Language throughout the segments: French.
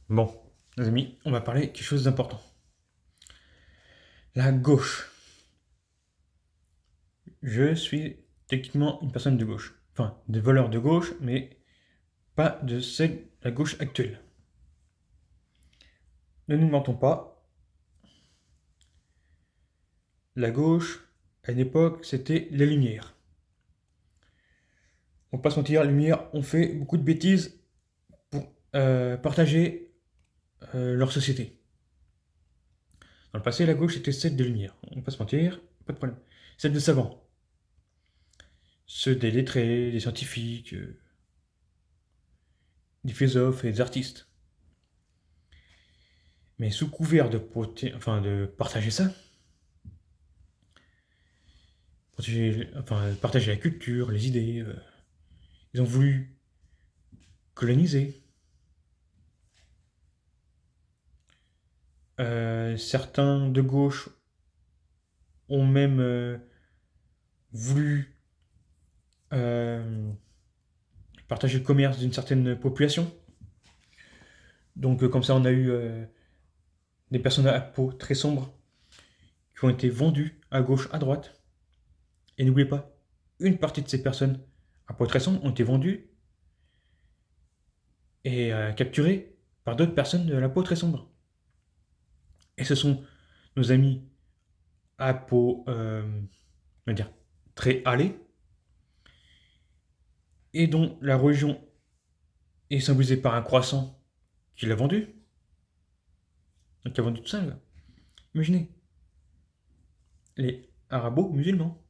Bon, les amis, on va parler de quelque chose d'important. La gauche. Je suis techniquement une personne de gauche. Enfin, des valeurs de gauche, mais pas de la gauche actuelle. Ne nous mentons pas, la gauche, à une époque, c'était les Lumières. On va pas se mentir, les Lumières ont fait beaucoup de bêtises pour partager leur société. Dans le passé, la gauche était celle des Lumières. On va pas se mentir, pas de problème. Celle des savants. Ceux des lettrés, des scientifiques, des philosophes et des artistes. Mais sous couvert de partager ça, partager la culture, les idées, ils ont voulu coloniser. Certains de gauche ont même voulu euh, partager le commerce d'une certaine population. Donc comme ça, on a eu des personnes à peau très sombre qui ont été vendues à gauche, à droite. Et n'oubliez pas, une partie de ces personnes à peau très sombre ont été vendues et capturées par d'autres personnes de la peau très sombre. Et ce sont nos amis à peau, on va dire, très hâlée, et dont la religion est symbolisée par un croissant qui l'a vendu. Donc il a vendu tout ça, là. Imaginez, les arabo-musulmans.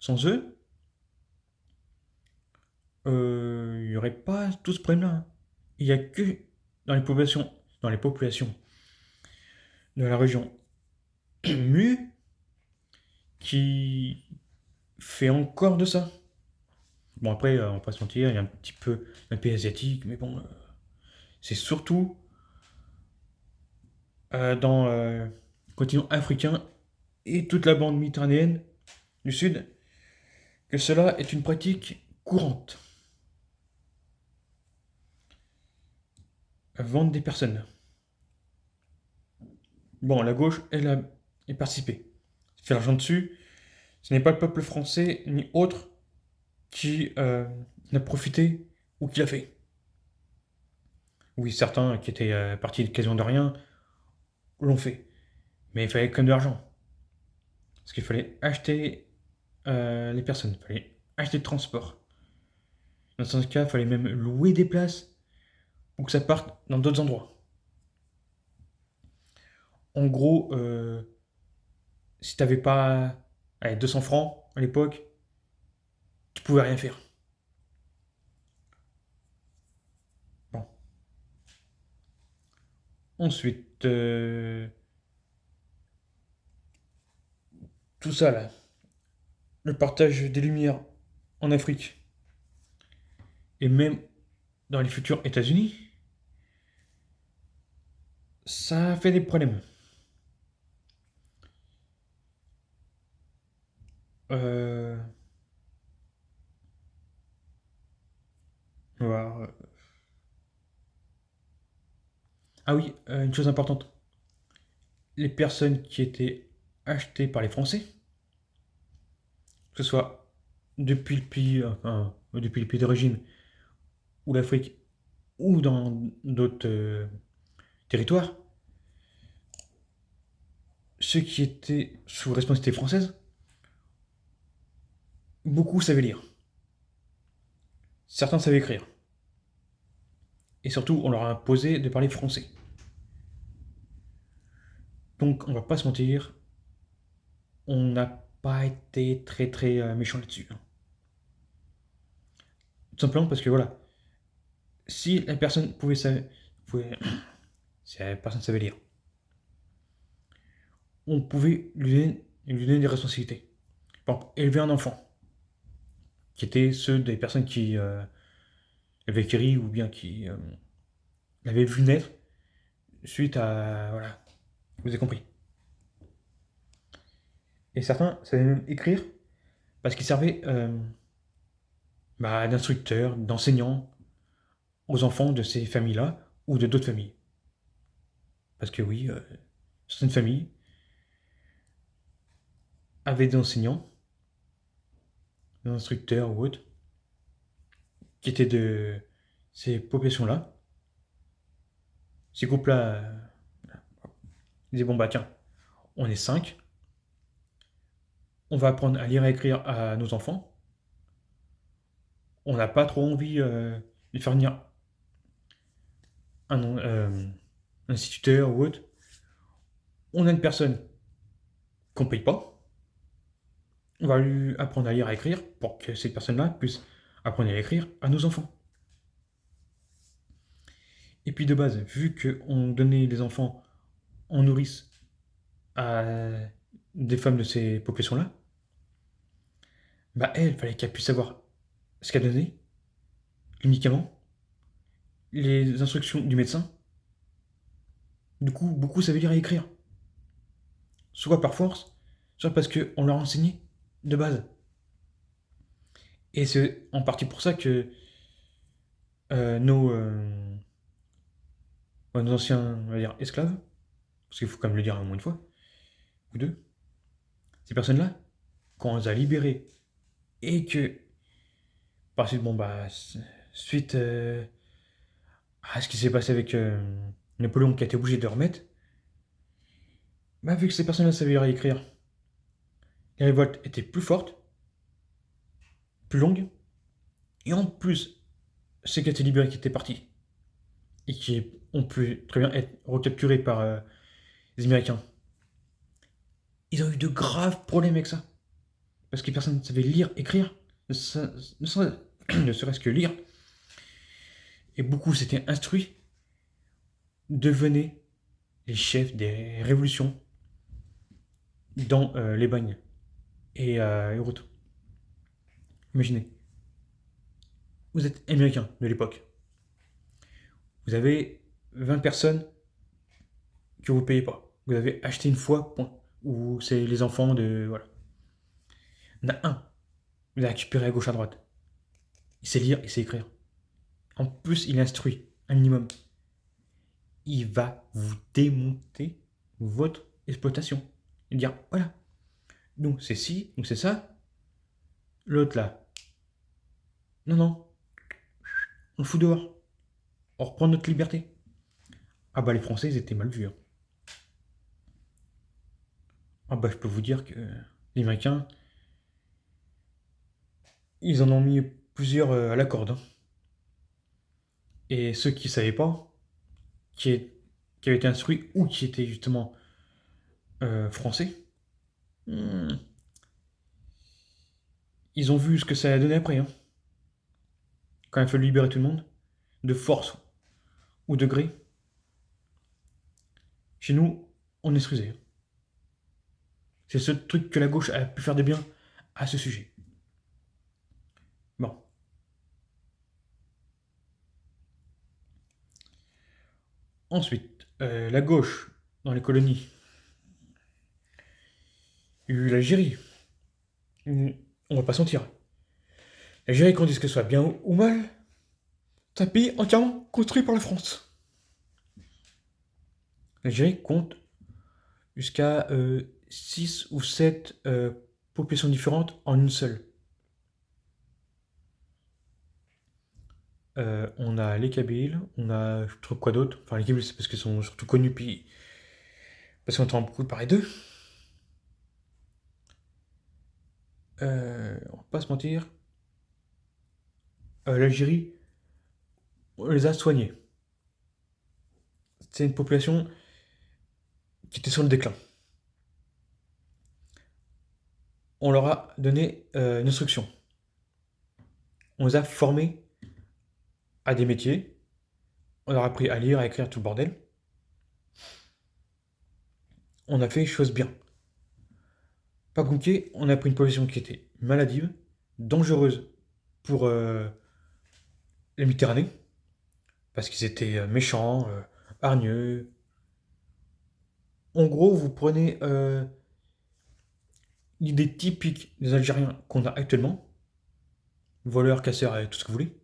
Sans eux, il n'y aurait pas tout ce problème-là, hein. Il n'y a que dans les populations de la région Mu qui fait encore de ça. Bon, après, on va pas se mentir, il y a un petit peu un pays asiatique, mais bon, c'est surtout dans le continent africain et toute la bande méditerranéenne du Sud que cela est une pratique courante. Vendre des personnes. Bon, la gauche, elle a participé. Fait l'argent dessus. Ce n'est pas le peuple français ni autre qui en a profité ou qui l'a fait. Oui, certains qui étaient partis quasiment de rien l'ont fait. Mais il fallait quand même de l'argent. Parce qu'il fallait acheter les personnes, il fallait acheter le transport. Dans certains cas, il fallait même louer des places pour que ça parte dans d'autres endroits. En gros, si t'avais pas 200 francs à l'époque, tu pouvais rien faire. Bon. Ensuite, tout ça là, le partage des lumières en Afrique et même dans les futurs États-Unis, ça fait des problèmes. Euh, voilà. Ah oui, une chose importante. Les personnes qui étaient achetées par les Français, que ce soit depuis le pays d'origine, ou l'Afrique, ou dans d'autres territoires, ceux qui étaient sous responsabilité française, beaucoup savaient lire. Certains savaient écrire. Et surtout, on leur a imposé de parler français. Donc, on va pas se mentir, on n'a pas été très très méchant là-dessus, hein. Tout simplement parce que voilà, si la personne pouvait si la personne savait lire, on pouvait lui donner des responsabilités. Par exemple, élever un enfant, qui étaient ceux des personnes qui avaient guéri ou bien qui l'avaient vu naître suite à. Voilà, vous avez compris. Et certains savaient même écrire parce qu'ils servaient d'instructeurs, d'enseignants aux enfants de ces familles-là ou de d'autres familles. Parce que oui, certaines familles avaient des enseignants, des instructeurs ou autres, qui étaient de ces populations-là. Ces groupes-là disaient, bon bah tiens, on est 5, on va apprendre à lire et écrire à nos enfants. On n'a pas trop envie de faire venir un instituteur ou autre. On a une personne qu'on ne paye pas. On va lui apprendre à lire et à écrire pour que cette personne-là puisse apprendre à écrire à nos enfants. Et puis de base, vu qu'on donnait les enfants en nourrice à des femmes de ces populations-là, bah elle, il fallait qu'elle puisse savoir ce qu'elle donnait, les médicaments, les instructions du médecin. Du coup, beaucoup savaient lire et écrire. Soit par force, soit parce qu'on leur enseignait de base. Et c'est en partie pour ça que nos anciens, on va dire, esclaves, parce qu'il faut quand même le dire au moins une fois, ou deux, ces personnes-là, quand on les a libérés et que, par suite, bon bah, suite à ce qui s'est passé avec Napoléon qui a été obligé de remettre, bah, vu que ces personnes-là savaient lire et écrire, les révoltes étaient plus fortes, plus longues, et en plus, ceux qui étaient libérés qui étaient partis, et qui ont pu très bien être recapturés par les Américains, ils ont eu de graves problèmes avec ça. Parce que personne ne savait lire, écrire, ne serait-ce que lire. Et beaucoup s'étaient instruits, devenaient les chefs des révolutions dans les bagnes et les routes. Imaginez, vous êtes américain de l'époque. Vous avez 20 personnes que vous ne payez pas. Vous avez acheté une fois, point. Ou c'est les enfants de... Voilà. Il y en a un. Vous l'avez récupéré à gauche, à droite. Il sait lire, il sait écrire. En plus, il instruit, un minimum. Il va vous démonter votre exploitation. Et dire, voilà, donc c'est ci, donc c'est ça. L'autre là, non, non, on le fout dehors. On reprend notre liberté. Ah bah les Français, ils étaient mal vus. Hein. Ah bah je peux vous dire que les Américains, ils en ont mis plusieurs à la corde. Hein. Et ceux qui ne savaient pas, qui avaient été instruits ou qui étaient justement français, hmm, ils ont vu ce que ça a donné après. Hein. Quand il a fallu libérer tout le monde, de force ou de gré, chez nous, on instruisait. C'est ce truc que la gauche a pu faire de bien à ce sujet. Bon. Ensuite, la gauche, dans les colonies, il y a eu l'Algérie. On va pas sentir. L'Algérie, qu'on dise que ce soit bien ou mal, c'est un pays entièrement construit par la France. L'Algérie compte jusqu'à 6 ou 7 populations différentes en une seule. On a les Kabyles, on a je trouve quoi d'autre. Enfin les Kabyles c'est parce qu'ils sont surtout connus puis parce qu'on entend beaucoup parler d'eux. On va pas se mentir. L'Algérie, on les a soignés. C'est une population qui était sur le déclin. On leur a donné une instruction. On les a formés à des métiers. On leur a appris à lire, à écrire tout le bordel. On a fait les choses bien. Pas compliqué, on a pris une population qui était maladive, dangereuse pour la Méditerranée, parce qu'ils étaient méchants, hargneux. En gros, vous prenez l'idée typique des Algériens qu'on a actuellement, voleurs, casseurs et tout ce que vous voulez,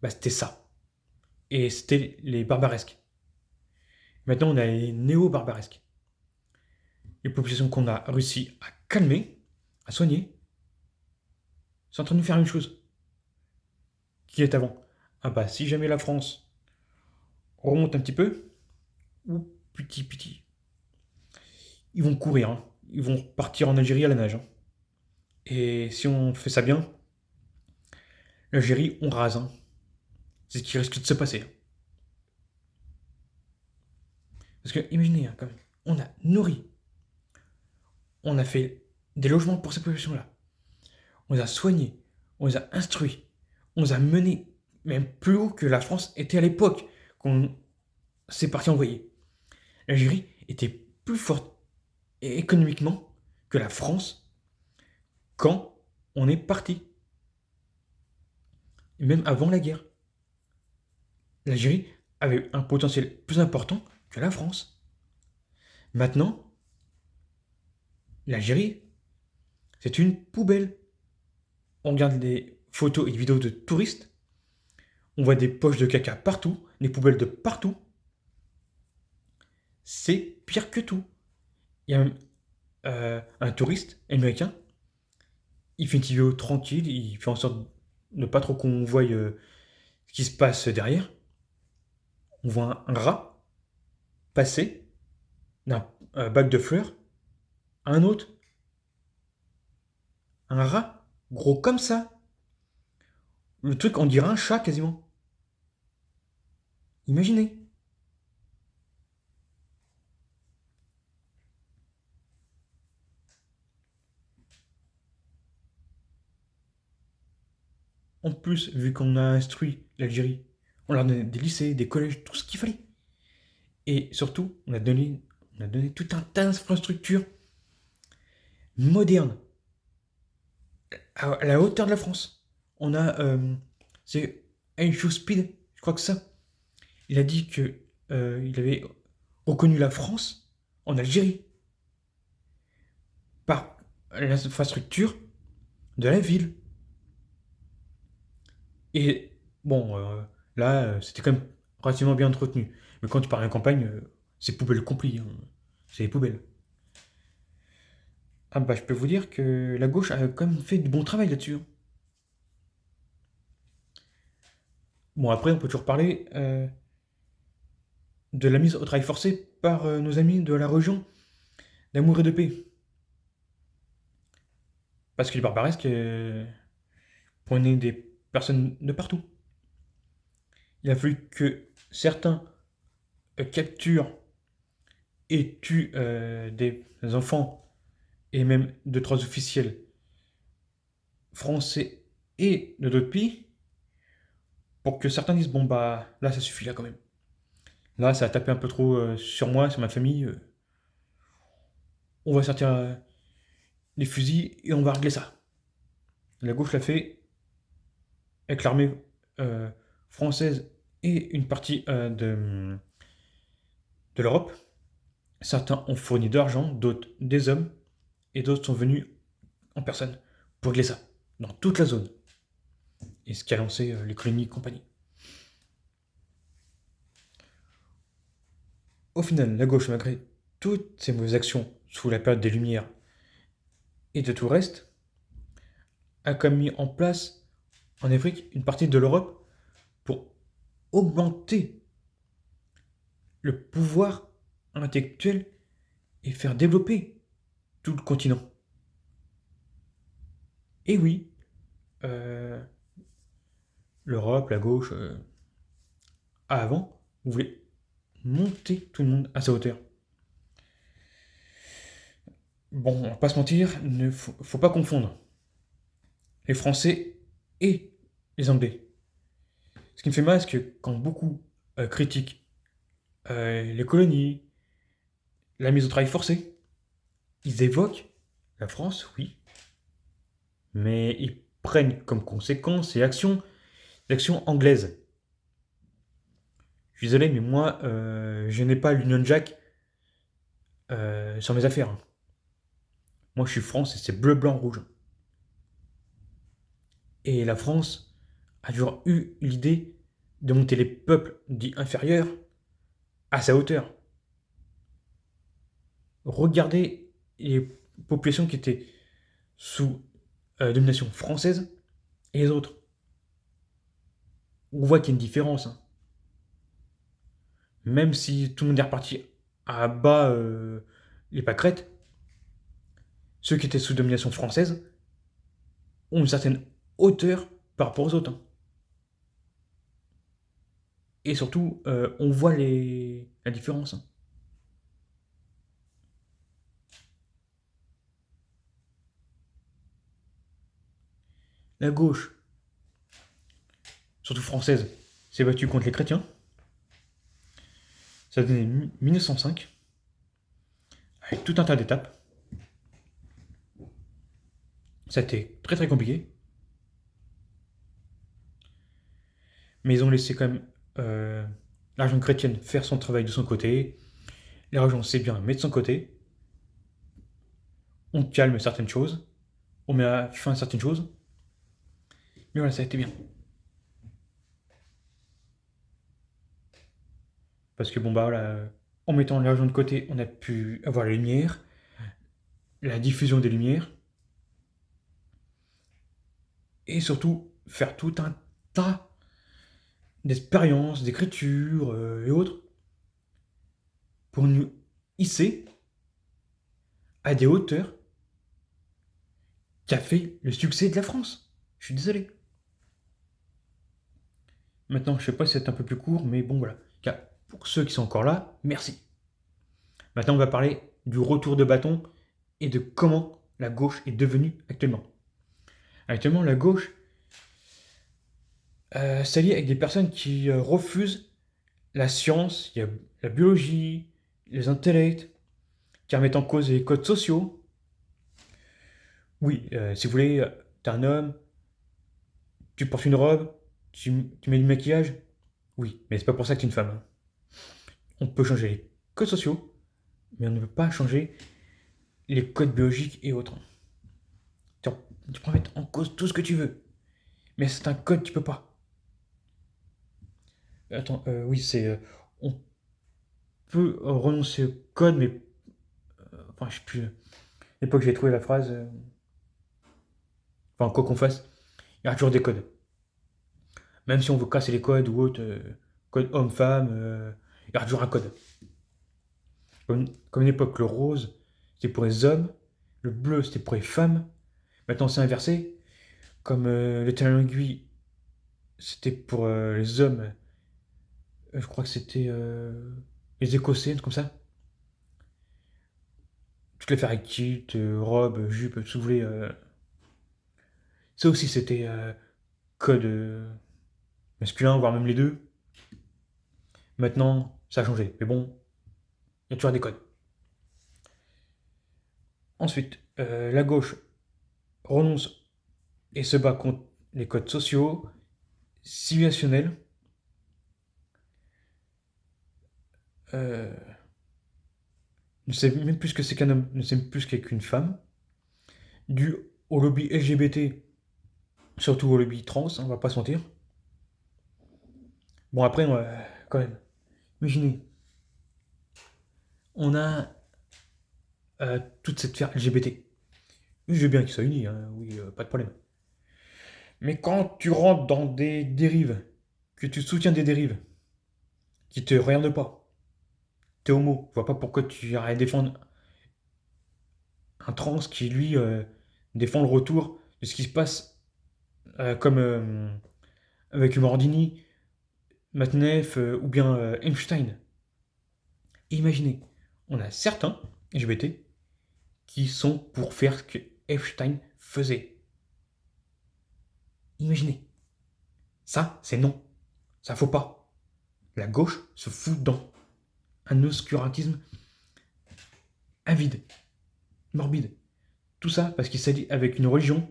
bah c'était ça. et c'était les barbaresques. Maintenant, on a les néo-barbaresques. Les populations qu'on a réussi à calmer, à soigner, c'est en train de nous faire une chose. Qui est avant? Ah bah, si jamais la France remonte un petit peu, ou petit, ils vont courir, hein. Ils vont partir en Algérie à la nage, hein. Et si on fait ça bien, l'Algérie, on rase, hein. C'est ce qui risque de se passer. Parce que, imaginez, hein, quand même, on a nourri, on a fait des logements pour ces populations-là, on les a soignés, on les a instruits, on les a menés même plus haut que la France était à l'époque qu'on s'est parti envoyer. L'Algérie était plus forte économiquement que la France quand on est parti. Et même avant la guerre. L'Algérie avait un potentiel plus important que la France. Maintenant, l'Algérie, c'est une poubelle. On regarde des photos et des vidéos de touristes, on voit des poches de caca partout, des poubelles de partout. C'est pire que tout. Il y a même un touriste américain, il fait une vidéo tranquille, il fait en sorte de ne pas trop qu'on voie ce qui se passe derrière. On voit un rat passer d'un bac de fleurs à un autre. Un rat gros comme ça. Le truc, on dirait un chat quasiment. Imaginez. En plus, vu qu'on a instruit l'Algérie, on leur a donné des lycées, des collèges, tout ce qu'il fallait. Et surtout, on a donné tout un tas d'infrastructures modernes, à la hauteur de la France. On a, c'est Aisho Speed, je crois que ça. Il a dit que il avait reconnu la France en Algérie par l'infrastructure de la ville. Et bon, là, c'était quand même relativement bien entretenu. Mais quand tu pars en campagne, c'est poubelle complet, hein. C'est les poubelles. Ah bah, je peux vous dire que la gauche a quand même fait du bon travail là-dessus, hein. Bon, après, on peut toujours parler de la mise au travail forcé par nos amis de la région d'Amour et de Paix. Parce que les barbaresques prenaient des personnes de partout. Il a fallu que certains capturent et tuent des enfants et même deux, trois officiels français et de d'autres pays pour que certains disent bon bah là ça suffit là quand même. Là ça a tapé un peu trop sur moi, sur ma famille. On va sortir les fusils et on va régler ça. La gauche l'a fait avec l'armée euh, française et une partie de l'Europe. Certains ont fourni de l'argent, d'autres des hommes, et d'autres sont venus en personne pour régler ça, dans toute la zone. Et ce qui a lancé les colonies et compagnie. Au final, la gauche, malgré toutes ces mauvaises actions sous la période des Lumières et de tout le reste, a quand même mis en place en Afrique une partie de l'Europe pour augmenter le pouvoir intellectuel et faire développer tout le continent. Et oui, euh, l'Europe, la gauche, avant, voulait monter tout le monde à sa hauteur. Bon, on va pas se mentir, ne faut pas confondre les Français et les Anglais. Ce qui me fait mal, c'est que quand beaucoup critiquent les colonies, la mise au travail forcé, ils évoquent la France, oui, mais ils prennent comme conséquence les actions anglaises. Je suis désolé, mais moi, je n'ai pas l'Union Jack sur mes affaires, hein. Moi, je suis France et c'est bleu, blanc, rouge. Et la France a toujours eu l'idée de monter les peuples dits inférieurs à sa hauteur. Regardez les populations qui étaient sous domination française et les autres. On voit qu'il y a une différence, hein. Même si tout le monde est reparti à bas les pâquerettes, ceux qui étaient sous domination française ont une certaine hauteur par rapport aux autres, hein. Et surtout, on voit la différence, hein. La gauche, surtout française, s'est battue contre les chrétiens. Ça a donné 1905, avec tout un tas d'étapes. Ça a été très très compliqué. Mais ils ont laissé quand même la religion chrétienne faire son travail de son côté. La religion sait bien mettre de son côté. On calme certaines choses. On met fin à certaines choses. Mais voilà, ça a été bien. Parce que bon bah voilà, en mettant l'argent de côté, on a pu avoir la lumière, la diffusion des lumières, et surtout faire tout un tas d'expériences, d'écriture et autres pour nous hisser à des hauteurs qui a fait le succès de la France. Je suis désolé. Maintenant, je sais pas si c'est un peu plus court, mais bon voilà. Pour ceux qui sont encore là, merci. Maintenant, on va parler du retour de bâton et de comment la gauche est devenue actuellement. Actuellement, la gauche s'allie avec des personnes qui refusent la science, il y a la biologie, les intellects, qui remettent en cause les codes sociaux. Oui, si vous voulez, t'es un homme, tu portes une robe, tu mets du maquillage. Oui, mais c'est pas pour ça que t'es une femme, hein. On peut changer les codes sociaux, mais on ne peut pas changer les codes biologiques et autres. Tu peux mettre en cause tout ce que tu veux, mais c'est un code, tu peux pas. Attends, oui, on peut renoncer au code, mais. Enfin, je sais plus. L'époque, j'ai trouvé la phrase. Enfin, quoi qu'on fasse, il y aura toujours des codes. Même si on veut casser les codes ou autre, code homme-femme, il y aura toujours un code. Comme une époque, le rose, c'était pour les hommes, le bleu, c'était pour les femmes. Maintenant, c'est inversé. Comme le talent aiguille, c'était pour les hommes. Je crois que c'était les Écossais, un truc comme ça. Toutes les faire avec kilt, robe, jupe, tout ce que vous voulez. Ça aussi, c'était code masculin, voire même les deux. Maintenant, ça a changé. Mais bon, il y a toujours des codes. Ensuite, la gauche renonce et se bat contre les codes sociaux, civilisationnels, euh, ne sait même plus ce que c'est qu'un homme, ne sait même plus ce qu'est qu'une femme, dû au lobby LGBT, surtout au lobby trans, on va pas se mentir. Bon, après, quand même, imaginez, on a toute cette sphère LGBT. Je veux bien qu'ils soient unis, hein, oui, pas de problème. Mais quand tu rentres dans des dérives, que tu soutiens des dérives, qui te regardent pas, t'es homo, je vois pas pourquoi tu irais défendre un trans qui, lui, défend le retour de ce qui se passe comme avec Mordini, Matnef ou bien Einstein. Imaginez, on a certains LGBT qui sont pour faire ce que Epstein faisait. Imaginez. Ça, c'est non. Ça faut pas. La gauche se fout dans un obscurantisme avide, morbide. Tout ça parce qu'il s'allie avec une religion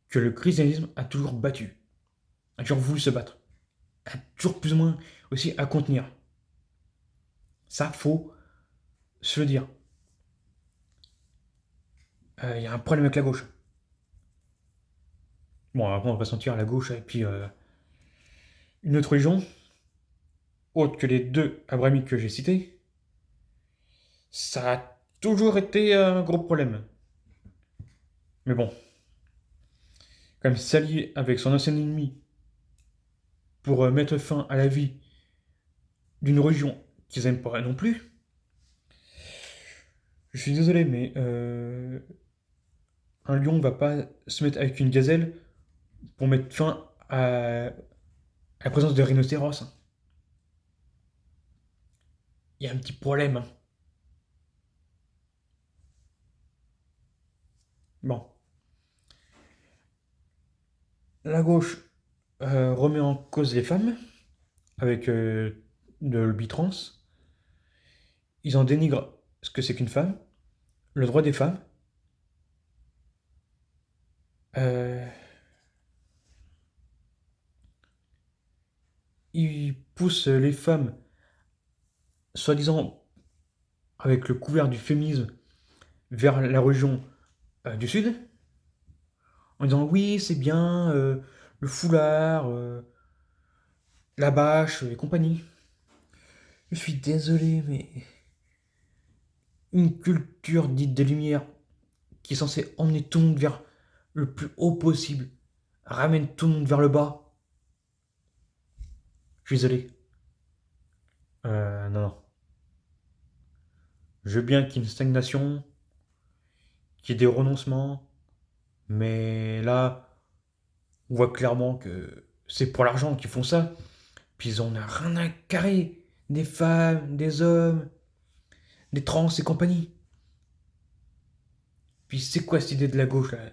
que le christianisme a toujours battu, a toujours voulu se battre, a toujours plus ou moins aussi à contenir. Ça, faut se le dire. Il y a un problème avec la gauche. Bon, après, on va pas sentir la gauche, et puis Une autre religion, autre que les deux abrahamiques que j'ai cités, ça a toujours été un gros problème. Mais bon, comme s'allier avec son ancien ennemi pour mettre fin à la vie d'une religion qu'ils aiment pas non plus, je suis désolé, mais un lion va pas se mettre avec une gazelle pour mettre fin à la présence de rhinocéros. Il y a un petit problème, hein. Bon, la gauche remet en cause les femmes avec de l'obitrans. Ils en dénigrent ce que c'est qu'une femme, le droit des femmes. Euh, ils poussent les femmes, soi-disant avec le couvert du féminisme, vers la religion du Sud, en disant oui, c'est bien, le foulard, la bâche et compagnie. Je suis désolé, mais une culture dite des Lumières, qui est censée emmener tout le monde vers le plus haut possible, ramène tout le monde vers le bas. Je suis désolé. Non, non. Je veux bien qu'il y ait une stagnation, qu'il y ait des renoncements, mais là, on voit clairement que c'est pour l'argent qu'ils font ça. Puis ils en ont rien à carrer des femmes, des hommes, des trans et compagnie. Puis c'est quoi cette idée de la gauche là?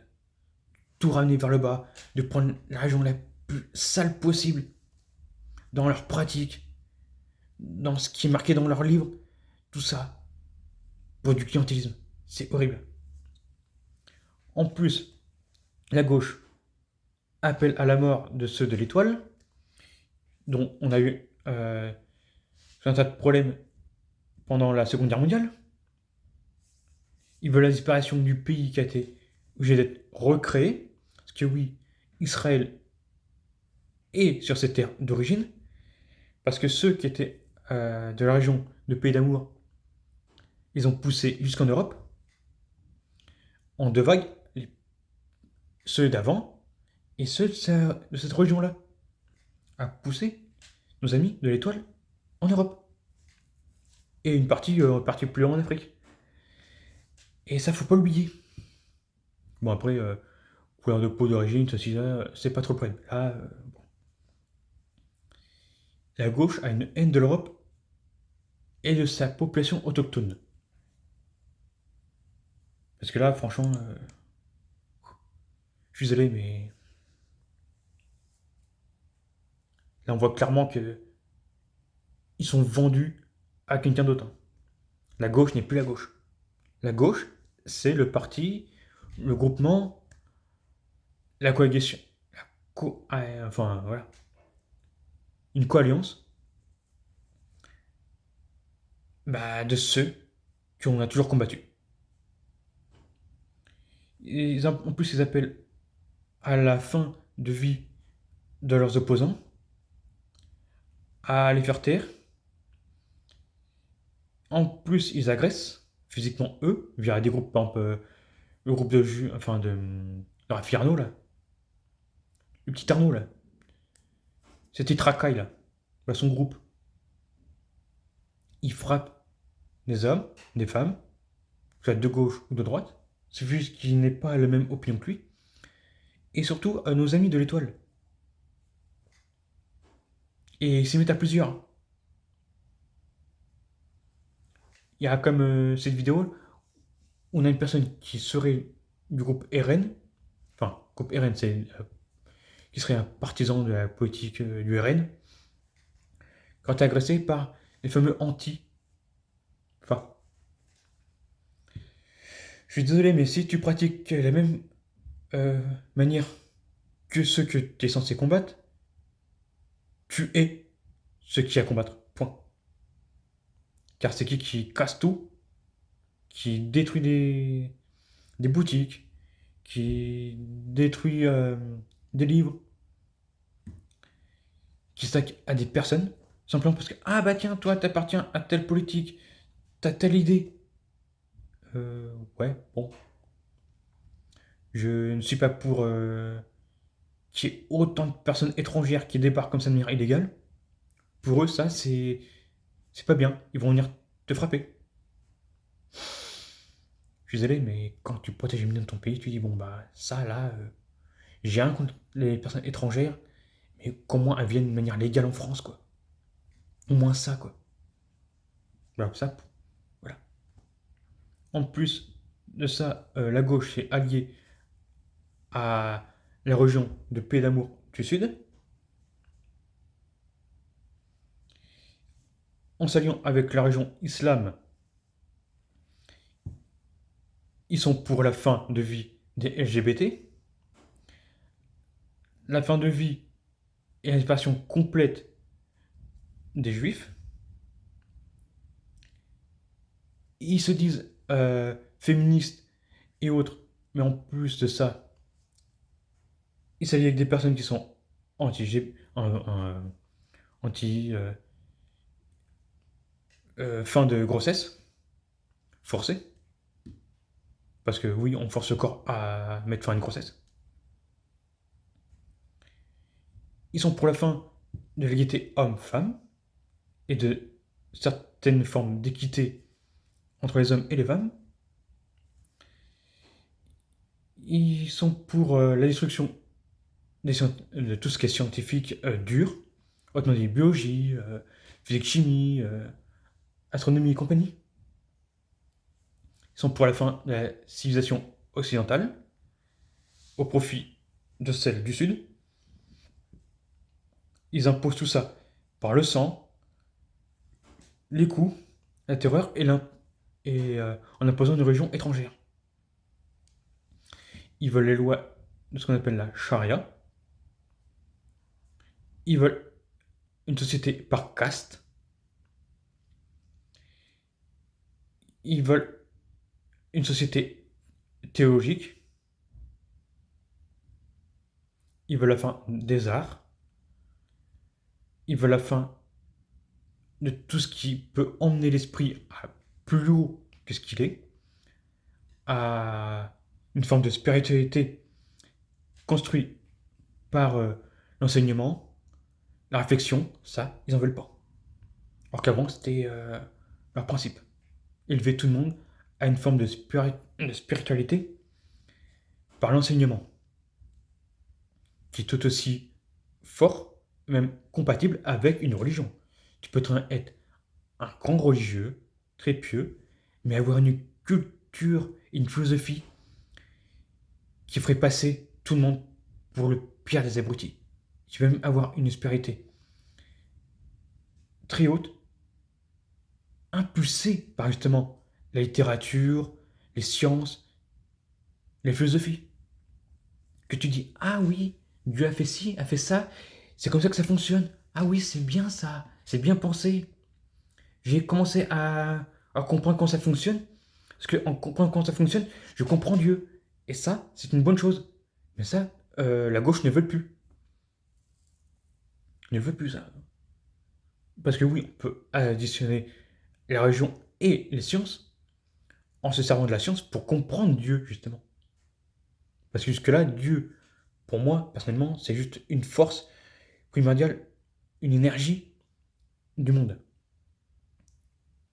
Tout ramener vers le bas, de prendre la région la plus sale possible dans leurs pratiques, dans ce qui est marqué dans leurs livres, tout ça pour du clientélisme. C'est horrible. En plus, la gauche appelle à la mort de ceux de l'étoile, dont on a eu un tas de problèmes pendant la Seconde Guerre mondiale. Ils veulent la disparition du pays qui a été obligé d'être recréé. Parce que oui, Israël est sur ses terres d'origine. Parce que ceux qui étaient de la région de Pays d'Amour, ils ont poussé jusqu'en Europe. En deux vagues, ceux d'avant et ceux de cette région-là. A poussé nos amis de l'étoile en Europe. Et une partie plus loin en Afrique. Et ça, faut pas l'oublier. Bon, après, couleur de peau d'origine, ceci, là, c'est pas trop le problème. Là, bon. La gauche a une haine de l'Europe et de sa population autochtone. Parce que là, franchement, je suis désolé, mais là, on voit clairement que ils sont vendus à quelqu'un d'autre, hein. La gauche n'est plus la gauche. La gauche, c'est le parti, le groupement, la coalition. Enfin, voilà. Une coalliance de ceux qu'on a toujours combattu. En plus, ils appellent à la fin de vie de leurs opposants, à les faire taire. En plus, ils agressent physiquement eux, via des groupes, par exemple, le groupe de enfin de Rafi Arnaud, là. Le petit Arnaud, là. C'était Tracaille, là. Voilà son groupe. Il frappe des hommes, des femmes, que ce soit de gauche ou de droite. C'est juste qu'il n'est pas la même opinion que lui. Et surtout, à nos amis de l'étoile. Et ils s'y mettent à plusieurs. Il y a comme cette vidéo, où on a une personne qui serait du groupe RN. Enfin, groupe RN, c'est qui serait un partisan de la politique du RN, quand agressé par les fameux anti. Enfin, je suis désolé, mais si tu pratiques la même manière que ceux que tu es censé combattre, tu es ce qui a à combattre. Point. Car c'est qui casse tout, qui détruit des boutiques, qui détruit des livres, qui s'attaquent à des personnes, simplement parce que, ah bah tiens, toi, t'appartiens à telle politique, t'as telle idée. Ouais, bon. Je ne suis pas pour qu'il y ait autant de personnes étrangères qui débarquent comme ça de manière illégale. Pour eux, ça, c'est pas bien. Ils vont venir te frapper. Je suis désolé, mais quand tu protèges les millions de ton pays, tu dis, bon bah, ça là, j'ai rien contre les personnes étrangères, mais qu'au moins elles viennent de manière légale en France, quoi. Au moins ça, quoi. Voilà, ça, voilà. En plus de ça, la gauche est alliée à la région de Paix et d'Amour du Sud, en s'alliant avec la région Islam. Ils sont pour la fin de vie des LGBT, la fin de vie et la disparition complète des juifs. Ils se disent féministes et autres, mais en plus de ça, ils s'allient avec des personnes qui sont anti, anti fin de grossesse forcée. Parce que oui, on force le corps à mettre fin à une grossesse. Ils sont pour la fin de l'égalité homme-femme et de certaines formes d'équité entre les hommes et les femmes. Ils sont pour la destruction de tout ce qui est scientifique dur, autrement dit biologie, physique, chimie, astronomie et compagnie. Ils sont pour la fin de la civilisation occidentale, au profit de celle du Sud. Ils imposent tout ça par le sang, les coups, la terreur et en imposant une religion étrangère. Ils veulent les lois de ce qu'on appelle la charia. Ils veulent une société par caste. Ils veulent une société théologique. Ils veulent la fin des arts. Ils veulent la fin de tout ce qui peut emmener l'esprit à plus haut que ce qu'il est, à une forme de spiritualité construite par l'enseignement, la réflexion, ça, ils n'en veulent pas. Alors qu'avant, c'était leur principe. Élever tout le monde à une forme de spiritualité par l'enseignement, qui est tout aussi fort, même compatible avec une religion. Tu peux être un grand religieux, très pieux, mais avoir une culture, une philosophie qui ferait passer tout le monde pour le pire des abrutis. Tu peux même avoir une spiritualité très haute, impulsée par justement la littérature, les sciences, les philosophies. Que tu dis, ah oui, Dieu a fait ci, a fait ça, c'est comme ça que ça fonctionne. Ah oui, c'est bien ça, c'est bien pensé. J'ai commencé à comprendre comment ça fonctionne, parce qu'en comprenant comment ça fonctionne, je comprends Dieu. Et ça, c'est une bonne chose. Mais ça, la gauche ne veut plus. Ne veut plus ça. Parce que oui, on peut additionner la religion et les sciences en se servant de la science pour comprendre Dieu, justement. Parce que jusque-là, Dieu, pour moi, personnellement, c'est juste une force primordiale, une énergie du monde.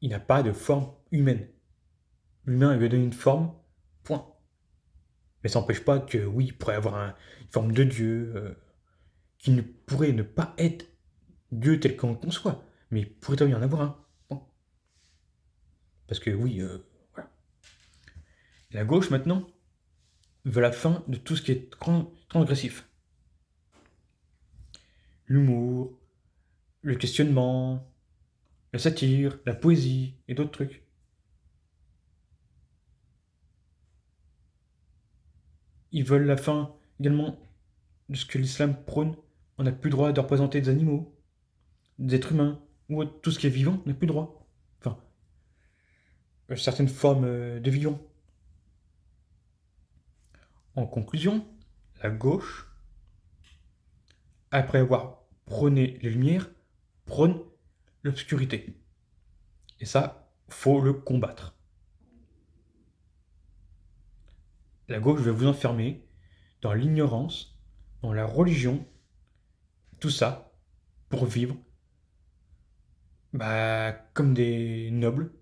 Il n'a pas de forme humaine. L'humain, il lui a donné une forme, point. Mais ça n'empêche pas que, oui, il pourrait avoir une forme de Dieu qui ne pourrait ne pas être Dieu tel qu'on le conçoit, mais il pourrait y en avoir un. Point. Parce que, oui, voilà. La gauche, maintenant, veut la fin de tout ce qui est transgressif. L'humour, le questionnement, la satire, la poésie et d'autres trucs. Ils veulent la fin également de ce que l'islam prône. On n'a plus le droit de représenter des animaux, des êtres humains, ou tout ce qui est vivant, on n'a plus le droit. Enfin, certaines formes de vivant. En conclusion, la gauche, après avoir prôner les lumières, prône l'obscurité. Et ça, faut le combattre. La gauche veut vous enfermer dans l'ignorance, dans la religion, tout ça pour vivre comme des nobles,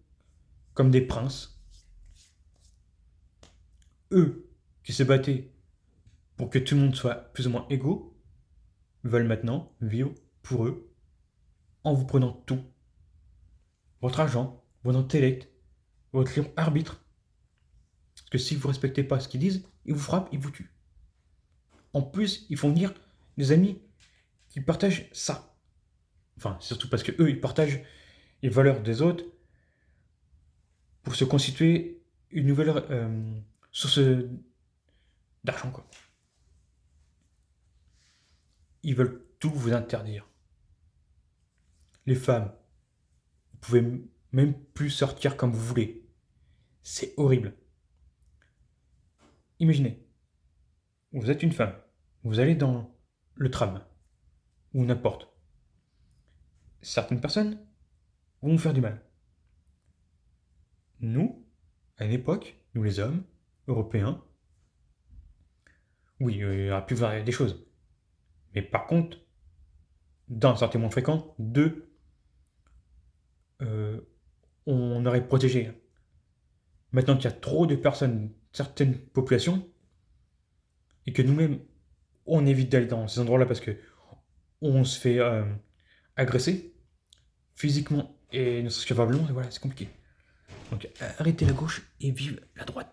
comme des princes. Eux qui se battaient pour que tout le monde soit plus ou moins égaux, veulent maintenant vivre pour eux en vous prenant tout. Votre argent, votre intellect, votre libre arbitre. Parce que si vous ne respectez pas ce qu'ils disent, ils vous frappent, ils vous tuent. En plus, ils font venir des amis qui partagent ça. Enfin, surtout parce que eux, ils partagent les valeurs des autres pour se constituer une nouvelle source d'argent, quoi. Ils veulent tout vous interdire. Les femmes, vous pouvez même plus sortir comme vous voulez. C'est horrible. Imaginez, vous êtes une femme, vous allez dans le tram, ou n'importe. Certaines personnes vont vous faire du mal. Nous, à une époque, nous les hommes, européens, oui, il aurait pu voir des choses. Mais par contre, d'un, ça aurait été moins fréquent. Deux, euh, on aurait protégé. Maintenant qu'il y a trop de personnes, certaines populations, et que nous-mêmes, on évite d'aller dans ces endroits-là parce que on se fait agresser physiquement et ne serait-ce que verbalement, et voilà, c'est compliqué. Donc arrêtez la gauche et vive la droite.